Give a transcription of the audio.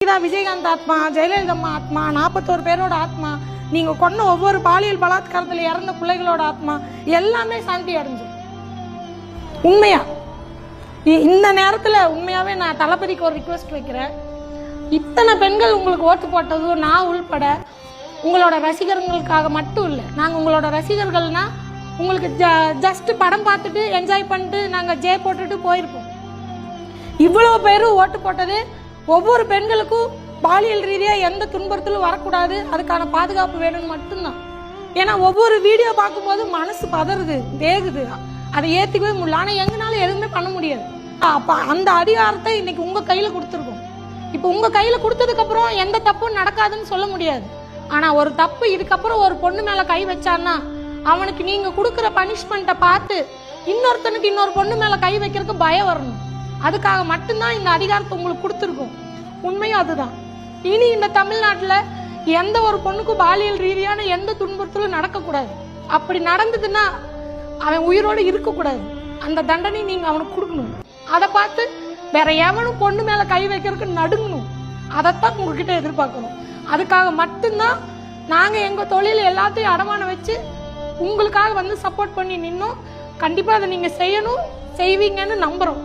தான் விஜயகாந்த் ஆத்மா, ஜெயலலிதா ஆத்மா, 41 பேரோட ஆத்மா, நீங்க கொண்ட ஒவ்வொரு பாலியல் பலாத்காரத்தில் இறந்த பிள்ளைகளோட ஆத்மா எல்லாமே சாந்தி அடைஞ்சு. உண்மையா இந்த நேரத்தில் உண்மையாவே நான் தளபதிக்கு ஒரு ரிக்வெஸ்ட் வைக்கிறேன். இத்தனை பெண்கள் உங்களுக்கு ஓட்டு போட்டதும் நான் உள்பட உங்களோட ரசிகர்களுக்காக மட்டும் இல்லை. நாங்கள் உங்களோட ரசிகர்கள்னா உங்களுக்கு ஜஸ்ட் படம் பார்த்துட்டு என்ஜாய் பண்ணிட்டு நாங்கள் ஜே போட்டுட்டு போயிருப்போம். இவ்வளோ பேரும் ஓட்டு போட்டது ஒவ்வொரு பெண்களுக்கும் பாலியல் ரீதியாக எந்த துன்புறுத்தலும் வரக்கூடாது, அதுக்கான பாதுகாப்பு வேணும்னு மட்டும்தான். ஏன்னா ஒவ்வொரு வீடியோ பார்க்கும்போது மனசு பதறுது, வேகுது, அதை ஏற்றிக்கவே முடியல. ஆனால் எங்கனாலும் எதுவுமே பண்ண முடியாது. அப்போ அந்த அதிகாரத்தை இன்னைக்கு உங்கள் கையில் கொடுத்துருக்கோம். இப்போ உங்கள் கையில் கொடுத்ததுக்கப்புறம் எந்த தப்பும் நடக்காதுன்னு சொல்ல முடியாது. ஆனால் ஒரு தப்பு இதுக்கப்புறம் ஒரு பொண்ணு மேலே கை வச்சான்னா அவனுக்கு நீங்கள் கொடுக்குற பனிஷ்மெண்ட்டை பார்த்து இன்னொருத்தனுக்கு இன்னொரு பொண்ணு மேலே கை வைக்கிறதுக்கு பயம் வரணும். அதுக்காக மட்டும்தான் இந்த அதிகாரத்தை உங்களுக்கு கொடுத்துருக்கோம். உண்மையும் அதுதான். இனி இந்த தமிழ்நாட்டில் எந்த ஒரு பொண்ணுக்கும் பாலியல் ரீதியான எந்த துன்புறுத்தலும் நடக்கக்கூடாது. அப்படி நடந்ததுன்னா அவன் உயிரோடு இருக்கக்கூடாது. அந்த தண்டனை நீங்கள் அவனுக்கு கொடுக்கணும். அதை பார்த்து வேற எவனும் பொண்ணு மேலே கை வைக்கிறதுக்கு நடுங்கணும். அதைத்தான் உங்ககிட்ட எதிர்பார்க்கணும். அதுக்காக மட்டும்தான் நாங்கள் எங்கள் தொழில் எல்லாத்தையும் அடமானம் வச்சு உங்களுக்காக வந்து சப்போர்ட் பண்ணி நின்னோம். கண்டிப்பாக அதை நீங்கள் செய்யணும், செய்வீங்கன்னு நம்புகிறோம்.